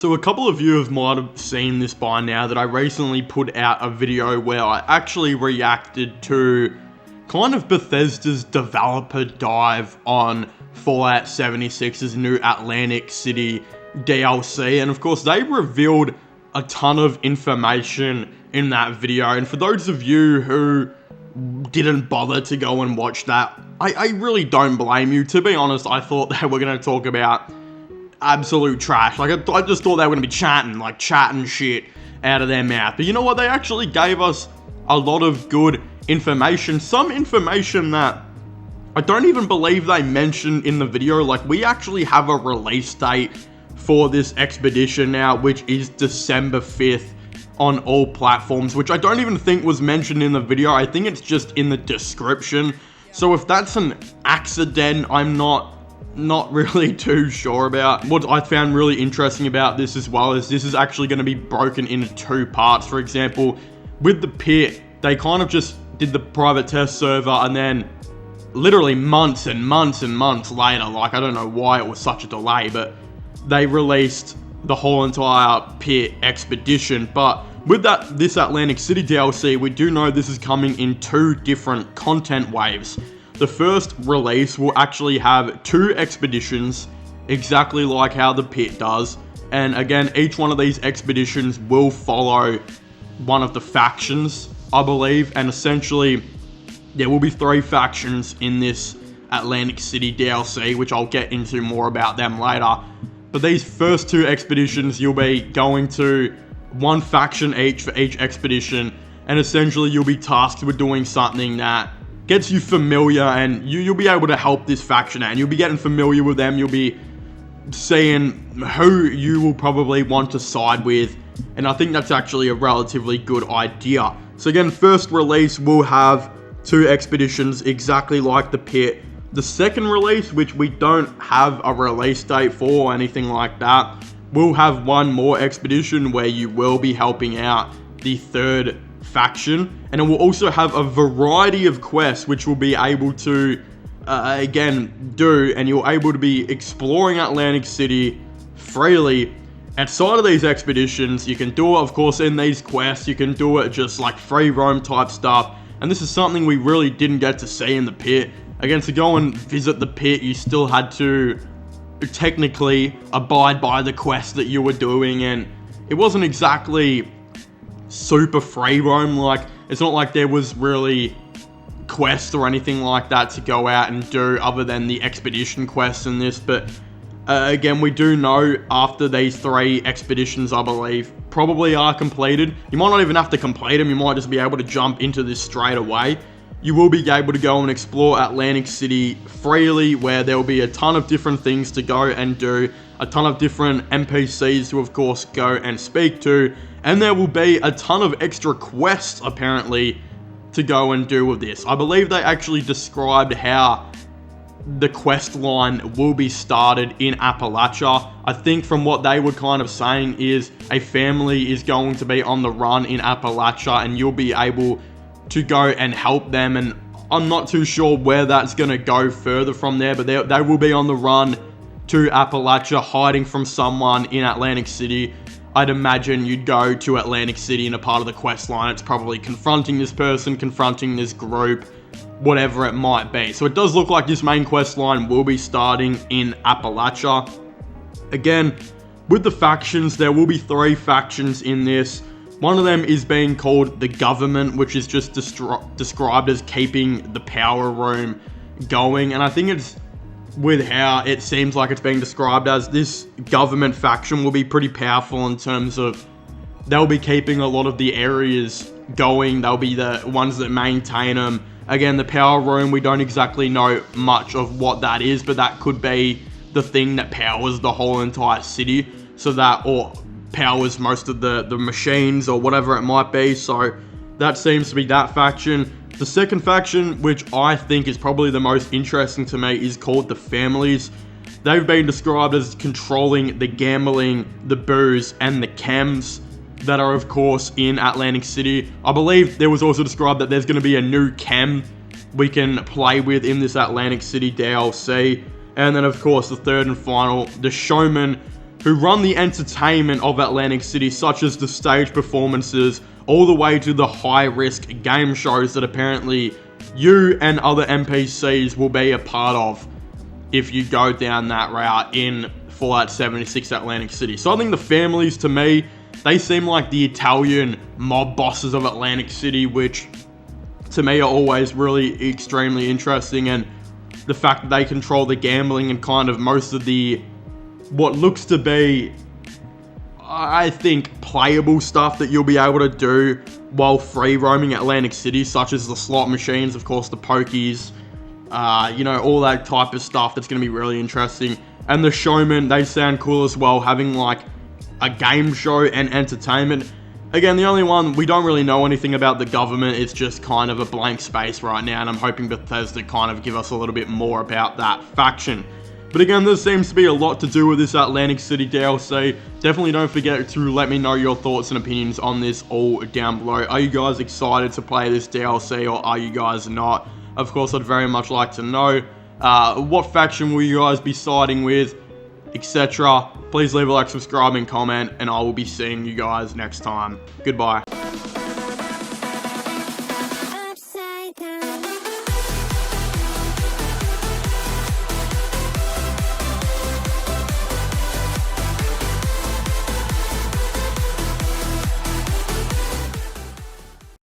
So a couple of you might have seen this by now that I recently put out a video where I actually reacted to kind of Bethesda's developer dive on Fallout 76's new Atlantic City DLC, and of course they revealed a ton of information in that video. And for those of you who didn't bother to go and watch that, I really don't blame you. To be honest, I thought they were going to talk about absolute trash. Like, I just thought they were going to be chatting shit out of their mouth. But you know what? They actually gave us a lot of good information. Some information that I don't even believe they mentioned in the video. Like, we actually have a release date for this expedition now, which is December 5th on all platforms, which I don't even think was mentioned in the video. I think it's just in the description. So if that's an accident, I'm not really too sure about. What I found really interesting about this as well is this is actually going to be broken into two parts. For example, with the pit, they kind of just did the private test server, and then literally months and months and months later, like, I don't know why it was such a delay, but they released the whole entire pit expedition. But with this Atlantic City DLC, we do know this is coming in two different content waves. The first release will actually have two expeditions, exactly like how the pit does. And again, each one of these expeditions will follow one of the factions, I believe. And essentially, there will be 3 factions in this Atlantic City DLC, which I'll get into more about them later. But these first 2 expeditions, you'll be going to one faction each for each expedition. And essentially, you'll be tasked with doing something that gets you familiar, and you'll be able to help this faction out, and you'll be getting familiar with them. You'll be seeing who you will probably want to side with, and I think that's actually a relatively good idea. So again, first release will have 2 expeditions exactly like the pit. The second release, which we don't have a release date for or anything like that, will have one more expedition where you will be helping out the third faction, and it will also have a variety of quests which will be able to again do, and you're able to be exploring Atlantic City freely outside of these expeditions. You can do it, of course, in these quests. You can do it just like free roam type stuff, and this is something we really didn't get to see in the pit. Again, to go and visit the pit, you still had to technically abide by the quests that you were doing, and it wasn't exactly super free roam. Like, it's not like there was really quests or anything like that to go out and do other than the expedition quests in this. But again, we do know after these 3 expeditions, I believe, probably are completed, you might not even have to complete them. You might just be able to jump into this straight away. You will be able to go and explore Atlantic City freely, where there will be a ton of different things to go and do, a ton of different NPCs to, of course, go and speak to, and there will be a ton of extra quests, apparently, to go and do with this. I believe they actually described how the quest line will be started in Appalachia. I think from what they were kind of saying is a family is going to be on the run in Appalachia, and you'll be able to go and help them. And I'm not too sure where that's going to go further from there, but they will be on the run to Appalachia, hiding from someone in Atlantic City. I'd imagine you'd go to Atlantic City, and a part of the quest line, it's probably confronting this person, confronting this group, whatever it might be. So it does look like this main quest line will be starting in Appalachia. Again, with the factions, there will be 3 factions in this. One of them is being called the government, which is just described as keeping the power room going. And I think it's, with how it seems like it's being described as, this government faction will be pretty powerful in terms of they'll be keeping a lot of the areas going. They'll be the ones that maintain them. Again, the power room, we don't exactly know much of what that is, but that could be the thing that powers the whole entire city, so that, or powers most of the machines or whatever it might be. So that seems to be that faction. The second faction, which I think is probably the most interesting to me, is called the Families. They've been described as controlling the gambling, the booze, and the chems that are, of course, in Atlantic City. I believe there was also described that there's going to be a new chem we can play with in this Atlantic City DLC. And then, of course, the third and final, the Showman. who run the entertainment of Atlantic City, such as the stage performances, all the way to the high-risk game shows that apparently you and other NPCs will be a part of if you go down that route in Fallout 76 Atlantic City. So I think the families, to me, they seem like the Italian mob bosses of Atlantic City, which to me are always really extremely interesting, and the fact that they control the gambling and kind of most of the, what looks to be, I think, playable stuff that you'll be able to do while free roaming Atlantic City, such as the slot machines, of course, the pokies, you know, all that type of stuff that's going to be really interesting. And the showmen, they sound cool as well, having like a game show and entertainment. Again, the only one, we don't really know anything about the government. It's just kind of a blank space right now, and I'm hoping Bethesda kind of give us a little bit more about that faction. But again, there seems to be a lot to do with this Atlantic City DLC. Definitely don't forget to let me know your thoughts and opinions on this all down below. Are you guys excited to play this DLC, or are you guys not? Of course, I'd very much like to know. What faction will you guys be siding with, etc. Please leave a like, subscribe, and comment, and I will be seeing you guys next time. Goodbye.